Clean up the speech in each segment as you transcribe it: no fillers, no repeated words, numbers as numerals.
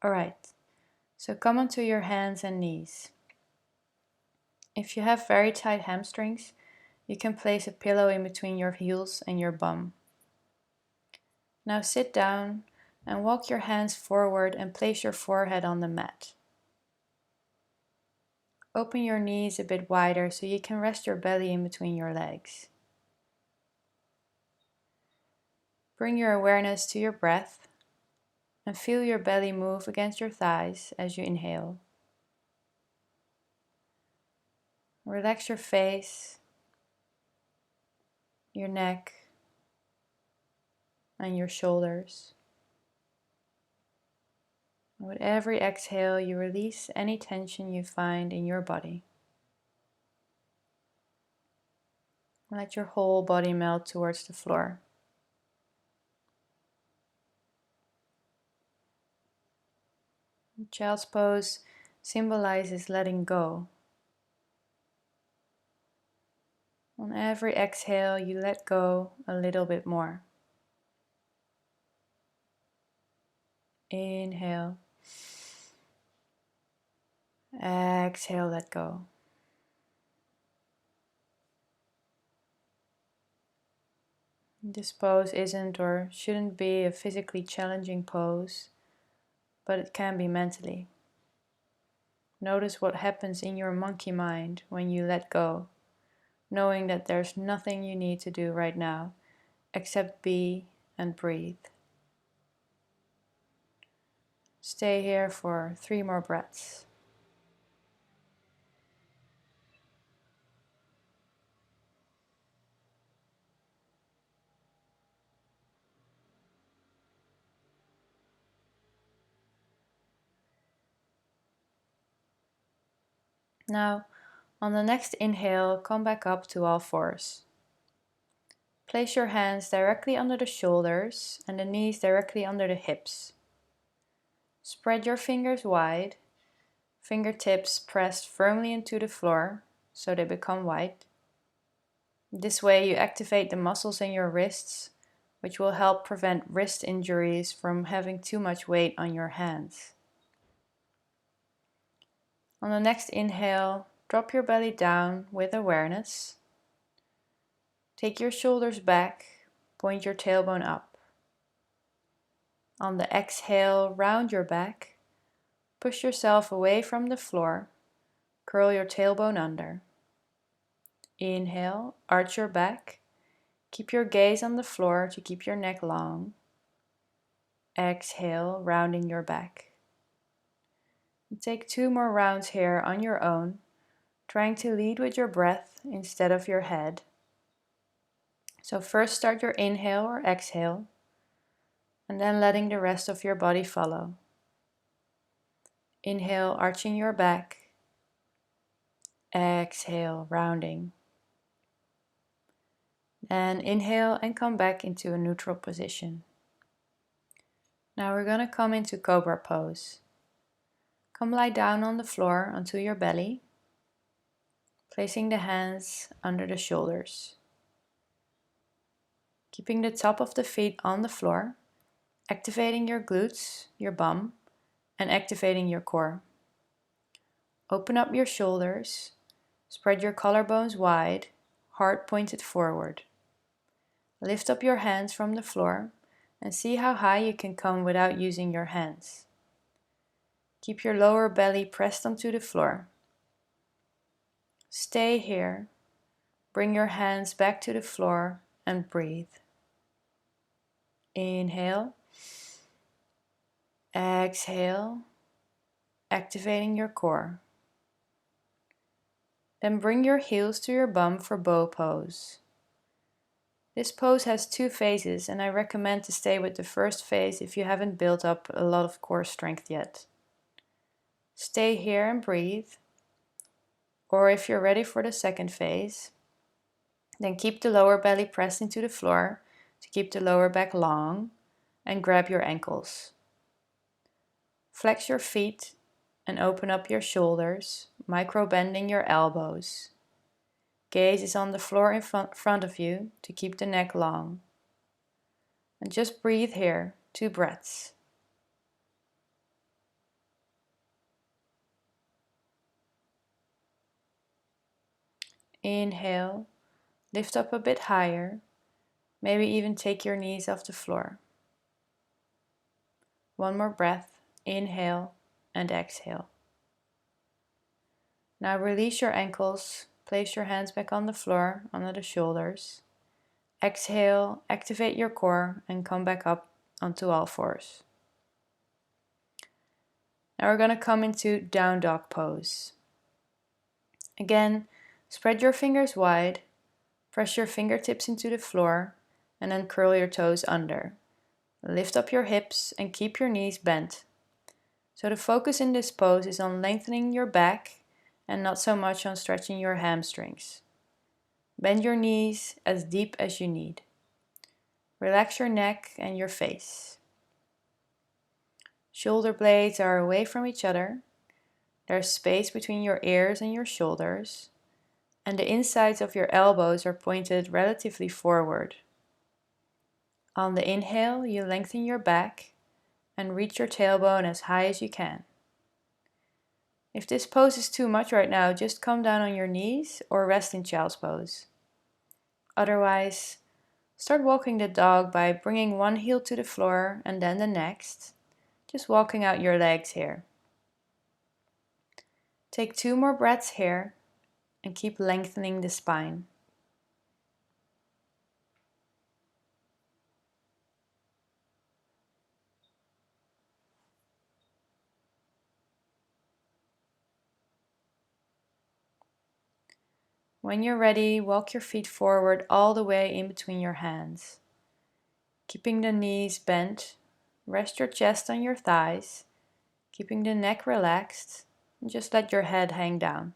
Alright, so come onto your hands and knees. If you have very tight hamstrings, you can place a pillow in between your heels and your bum. Now sit down and walk your hands forward and place your forehead on the mat. Open your knees a bit wider so you can rest your belly in between your legs. Bring your awareness to your breath and feel your belly move against your thighs as you inhale. Relax your face, your neck, and your shoulders. And with every exhale, you release any tension you find in your body. Let your whole body melt towards the floor. Child's pose symbolizes letting go. On every exhale, you let go a little bit more. Inhale. Exhale, let go. This pose isn't or shouldn't be a physically challenging pose, but it can be mentally. Notice what happens in your monkey mind when you let go, knowing that there's nothing you need to do right now except be and breathe. Stay here for 3 more breaths. Now, on the next inhale, come back up to all fours. Place your hands directly under the shoulders and the knees directly under the hips. Spread your fingers wide, fingertips pressed firmly into the floor so they become white. This way you activate the muscles in your wrists, which will help prevent wrist injuries from having too much weight on your hands. On the next inhale, drop your belly down with awareness. Take your shoulders back, point your tailbone up. On the exhale, round your back, push yourself away from the floor, curl your tailbone under. Inhale, arch your back, keep your gaze on the floor to keep your neck long. Exhale, rounding your back. Take 2 more rounds here on your own, trying to lead with your breath instead of your head. So first start your inhale or exhale, and then letting the rest of your body follow. Inhale, arching your back. Exhale, rounding. And inhale and come back into a neutral position. Now we're going to come into Cobra pose. Come lie down on the floor onto your belly, placing the hands under the shoulders. Keeping the top of the feet on the floor, activating your glutes, your bum, and activating your core. Open up your shoulders, spread your collarbones wide, heart pointed forward. Lift up your hands from the floor and see how high you can come without using your hands. Keep your lower belly pressed onto the floor. Stay here. Bring your hands back to the floor and breathe. Inhale. Exhale, activating your core. Then bring your heels to your bum for bow pose. This pose has 2 phases, and I recommend to stay with the first phase if you haven't built up a lot of core strength yet. Stay here and breathe. Or if you're ready for the second phase, then keep the lower belly pressed into the floor to keep the lower back long and grab your ankles. Flex your feet and open up your shoulders, micro-bending your elbows. Gaze is on the floor in front of you to keep the neck long. And just breathe here, 2 breaths. Inhale, lift up a bit higher, maybe even take your knees off the floor. One more breath, inhale and exhale. Now release your ankles, place your hands back on the floor, under the shoulders. Exhale, activate your core and come back up onto all fours. Now we're going to come into down dog pose. Again, spread your fingers wide, press your fingertips into the floor, and then curl your toes under. Lift up your hips and keep your knees bent. So the focus in this pose is on lengthening your back and not so much on stretching your hamstrings. Bend your knees as deep as you need. Relax your neck and your face. Shoulder blades are away from each other. There's space between your ears and your shoulders, and the insides of your elbows are pointed relatively forward. On the inhale, you lengthen your back and reach your tailbone as high as you can. If this pose is too much right now, just come down on your knees or rest in child's pose. Otherwise, start walking the dog by bringing one heel to the floor and then the next, just walking out your legs here. Take 2 more breaths here and keep lengthening the spine. When you're ready, walk your feet forward all the way in between your hands. Keeping the knees bent, rest your chest on your thighs, keeping the neck relaxed, and just let your head hang down.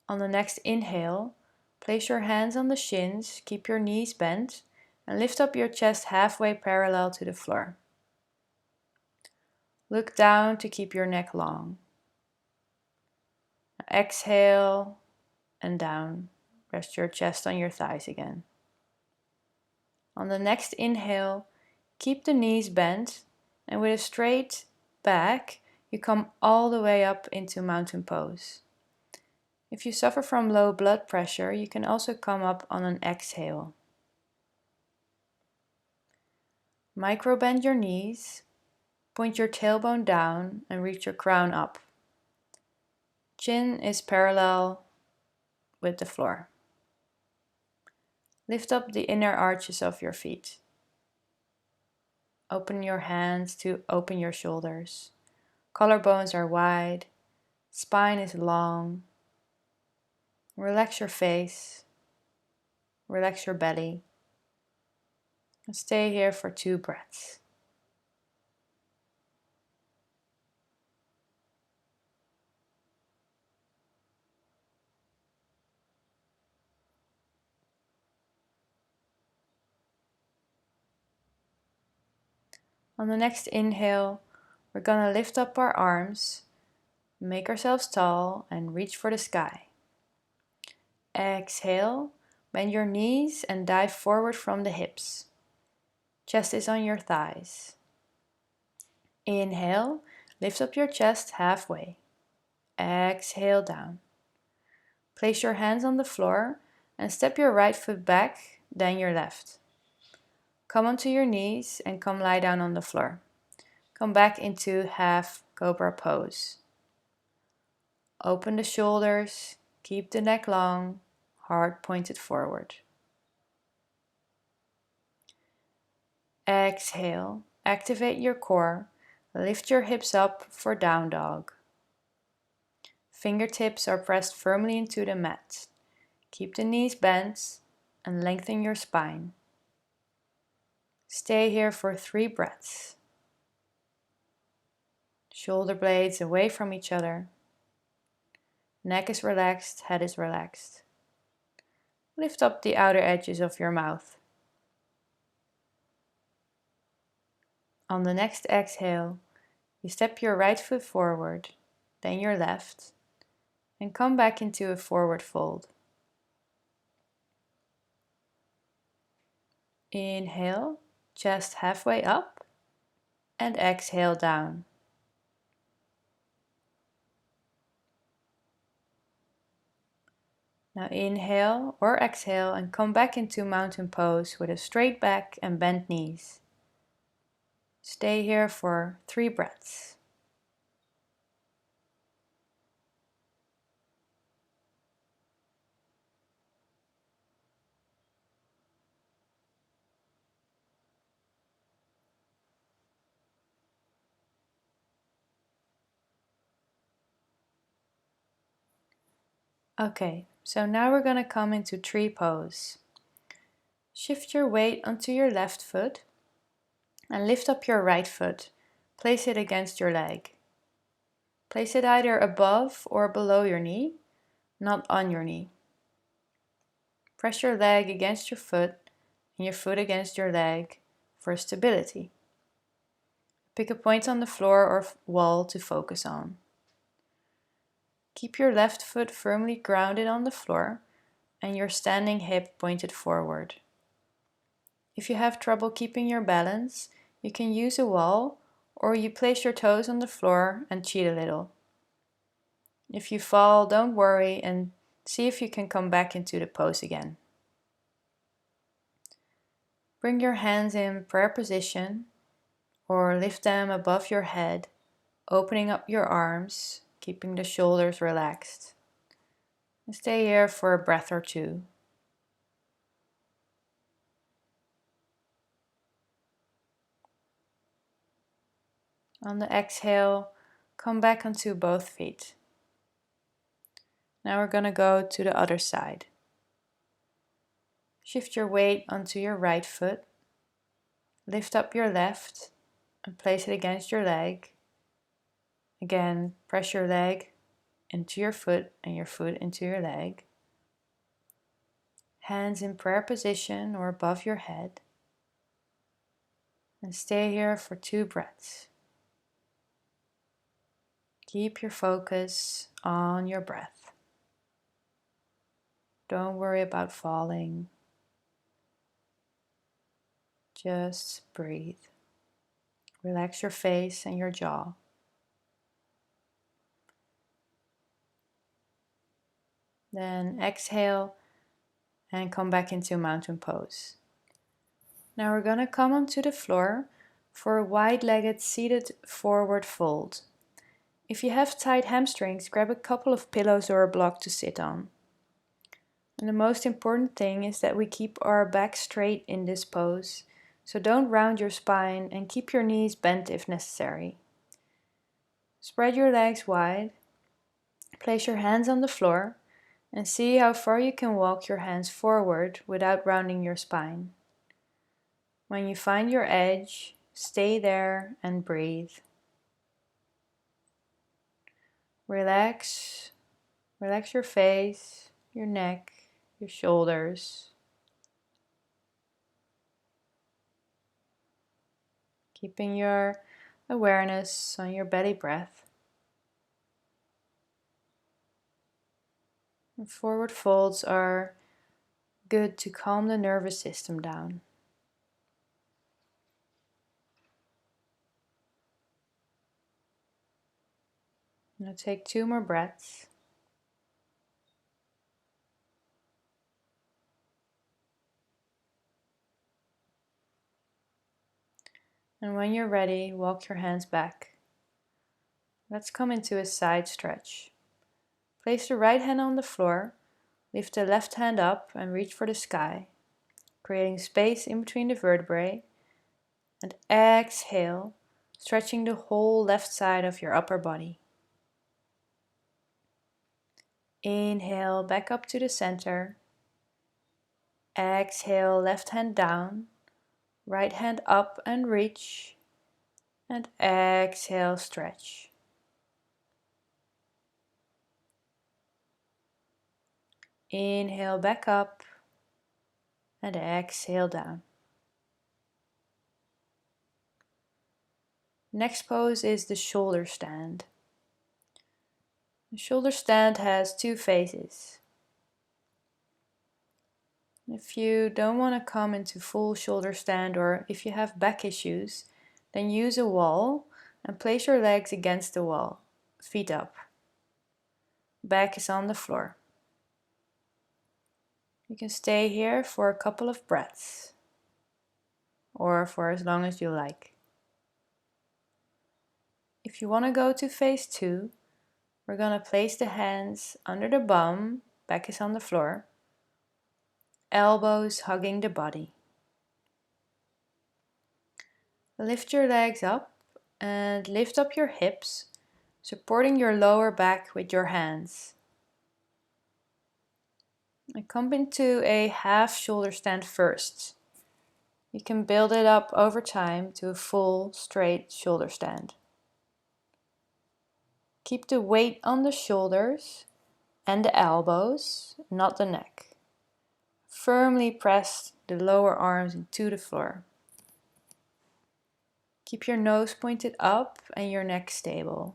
On the next inhale, place your hands on the shins, keep your knees bent, and lift up your chest halfway parallel to the floor. Look down to keep your neck long. Exhale and down. Rest your chest on your thighs again. On the next inhale, keep the knees bent, and with a straight back, you come all the way up into mountain pose. If you suffer from low blood pressure, you can also come up on an exhale. Micro bend your knees, point your tailbone down and reach your crown up. Chin is parallel with the floor. Lift up the inner arches of your feet. Open your hands to open your shoulders. Collarbones are wide. Spine is long. Relax your face. Relax your belly. And stay here for 2 breaths. On the next inhale, we're gonna lift up our arms, make ourselves tall, and reach for the sky. Exhale, bend your knees and dive forward from the hips. Chest is on your thighs. Inhale, lift up your chest halfway. Exhale down. Place your hands on the floor and step your right foot back, then your left. Come onto your knees and come lie down on the floor. Come back into half cobra pose. Open the shoulders, keep the neck long, heart pointed forward. Exhale, activate your core, lift your hips up for down dog. Fingertips are pressed firmly into the mat. Keep the knees bent and lengthen your spine. Stay here for 3 breaths. Shoulder blades away from each other. Neck is relaxed, head is relaxed. Lift up the outer edges of your mouth. On the next exhale, you step your right foot forward, then your left, and come back into a forward fold. Inhale, chest halfway up, and exhale down. Now inhale or exhale and come back into mountain pose with a straight back and bent knees. Stay here for 3 breaths. Okay, so now we're going to come into tree pose. Shift your weight onto your left foot and lift up your right foot. Place it against your leg. Place it either above or below your knee, not on your knee. Press your leg against your foot and your foot against your leg for stability. Pick a point on the floor or wall to focus on. Keep your left foot firmly grounded on the floor and your standing hip pointed forward. If you have trouble keeping your balance, you can use a wall or you place your toes on the floor and cheat a little. If you fall, don't worry and see if you can come back into the pose again. Bring your hands in prayer position or lift them above your head, opening up your arms, keeping the shoulders relaxed. And stay here for a breath or two. On the exhale, come back onto both feet. Now we're going to go to the other side. Shift your weight onto your right foot. Lift up your left and place it against your leg. Again, press your leg into your foot and your foot into your leg. Hands in prayer position or above your head. And stay here for 2 breaths. Keep your focus on your breath. Don't worry about falling. Just breathe. Relax your face and your jaw. Then exhale and come back into mountain pose. Now we're going to come onto the floor for a wide-legged seated forward fold. If you have tight hamstrings, grab a couple of pillows or a block to sit on. And the most important thing is that we keep our back straight in this pose, so don't round your spine and keep your knees bent if necessary. Spread your legs wide, place your hands on the floor, and see how far you can walk your hands forward without rounding your spine. When you find your edge, stay there and breathe. Relax your face, your neck, your shoulders. Keeping your awareness on your belly breath. And forward folds are good to calm the nervous system down. Now take 2 more breaths. And when you're ready, walk your hands back. Let's come into a side stretch. Place the right hand on the floor, lift the left hand up and reach for the sky, creating space in between the vertebrae. And exhale, stretching the whole left side of your upper body. Inhale, back up to the center. Exhale, left hand down, right hand up and reach. And exhale, stretch. Inhale, back up. And exhale down. Next pose is the shoulder stand. The shoulder stand has 2 phases. If you don't want to come into full shoulder stand or if you have back issues, then use a wall and place your legs against the wall, feet up. Back is on the floor. You can stay here for a couple of breaths, or for as long as you like. If you want to go to phase 2, we're going to place the hands under the bum, back is on the floor, elbows hugging the body. Lift your legs up and lift up your hips, supporting your lower back with your hands. And come into a half shoulder stand first. You can build it up over time to a full straight shoulder stand. Keep the weight on the shoulders and the elbows, not the neck. Firmly press the lower arms into the floor. Keep your nose pointed up and your neck stable.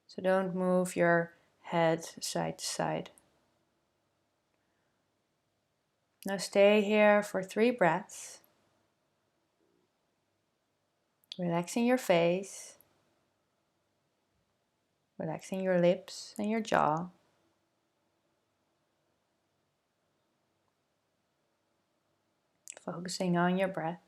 So don't move your head side to side. Now stay here for 3 breaths. Relaxing your face, relaxing your lips and your jaw. Focusing on your breath.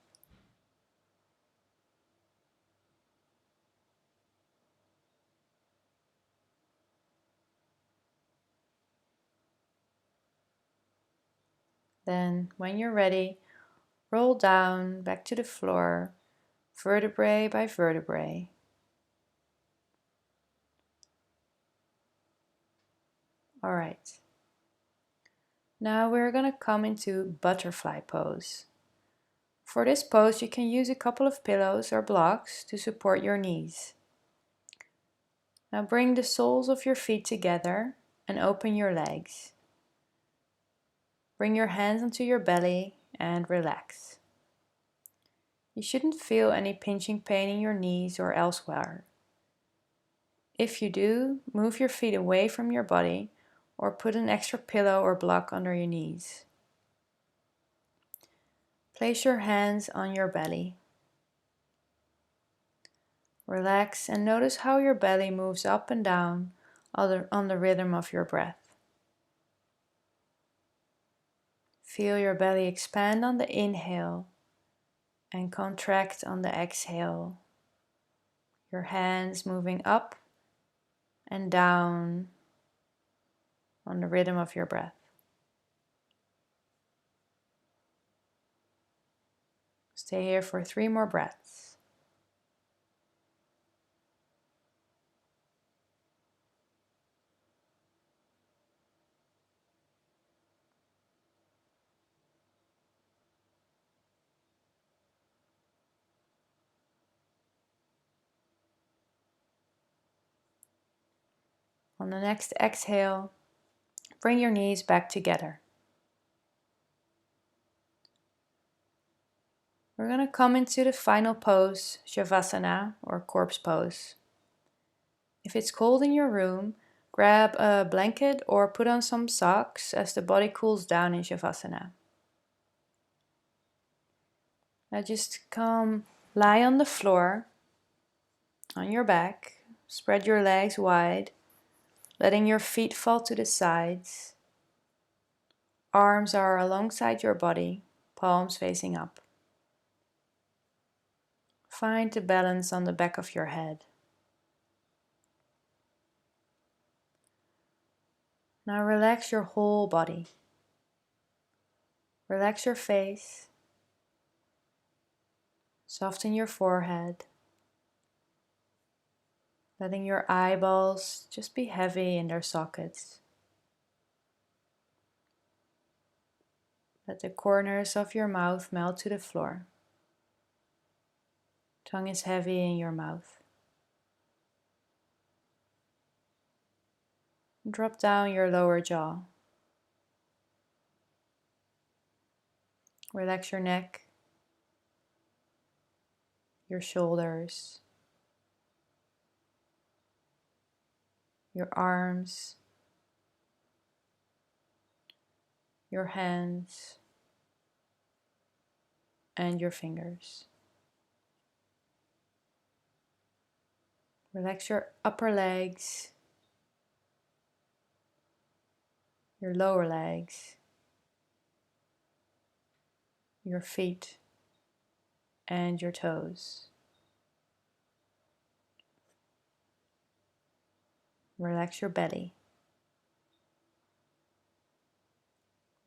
Then, when you're ready, roll down back to the floor, vertebrae by vertebrae. Alright. Now we're going to come into butterfly pose. For this pose, you can use a couple of pillows or blocks to support your knees. Now bring the soles of your feet together and open your legs. Bring your hands onto your belly and relax. You shouldn't feel any pinching pain in your knees or elsewhere. If you do, move your feet away from your body or put an extra pillow or block under your knees. Place your hands on your belly. Relax and notice how your belly moves up and down on the rhythm of your breath. Feel your belly expand on the inhale and contract on the exhale. Your hands moving up and down on the rhythm of your breath. Stay here for 3 more breaths. On the next exhale, bring your knees back together. We're going to come into the final pose, Shavasana or corpse pose. If it's cold in your room, grab a blanket or put on some socks as the body cools down in Shavasana. Now just come lie on the floor, on your back, spread your legs wide, letting your feet fall to the sides. Arms are alongside your body, palms facing up. Find the balance on the back of your head. Now relax your whole body. Relax your face. Soften your forehead. Letting your eyeballs just be heavy in their sockets. Let the corners of your mouth melt to the floor. Tongue is heavy in your mouth. Drop down your lower jaw. Relax your neck, your shoulders, your arms, your hands, and your fingers. Relax your upper legs, your lower legs, your feet, and your toes. Relax your belly.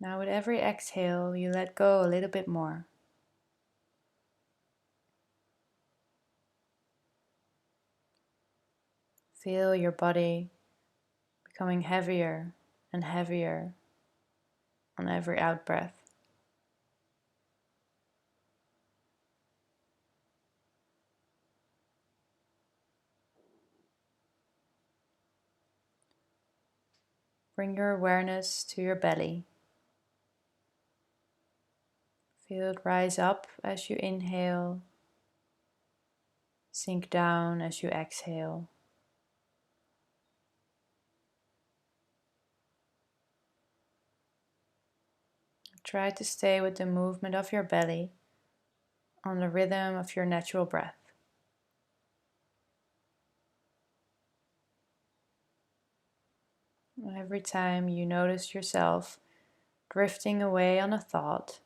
Now with every exhale, you let go a little bit more. Feel your body becoming heavier and heavier on every out breath. Bring your awareness to your belly. Feel it rise up as you inhale, sink down as you exhale. Try to stay with the movement of your belly on the rhythm of your natural breath. Every time you notice yourself drifting away on a thought,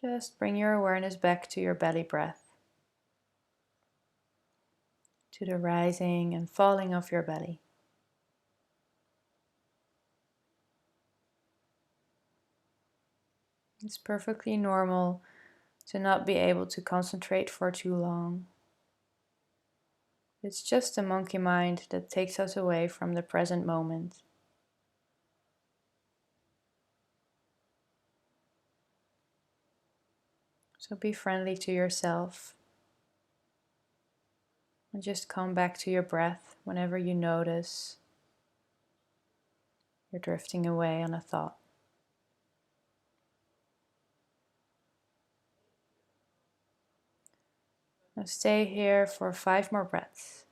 just bring your awareness back to your belly breath, to the rising and falling of your belly. It's perfectly normal to not be able to concentrate for too long. It's just the monkey mind that takes us away from the present moment. So be friendly to yourself and just come back to your breath whenever you notice you're drifting away on a thought. Now stay here for 5 more breaths.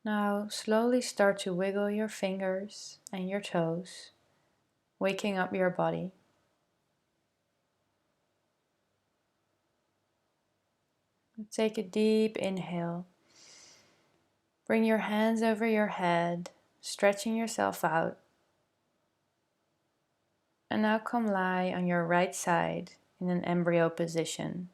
Now slowly start to wiggle your fingers and your toes, waking up your body. Take a deep inhale. Bring your hands over your head, stretching yourself out. And now come lie on your right side in an embryo position.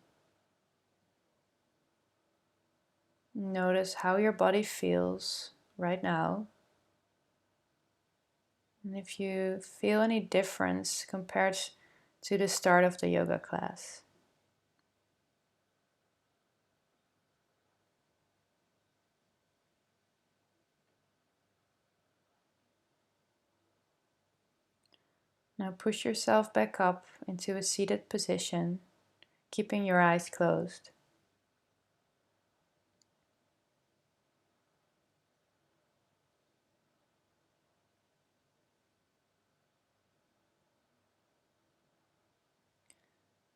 Notice how your body feels right now. And if you feel any difference compared to the start of the yoga class. Now push yourself back up into a seated position, keeping your eyes closed.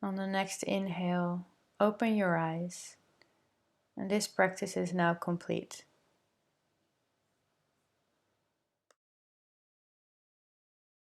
On the next inhale, open your eyes, and this practice is now complete.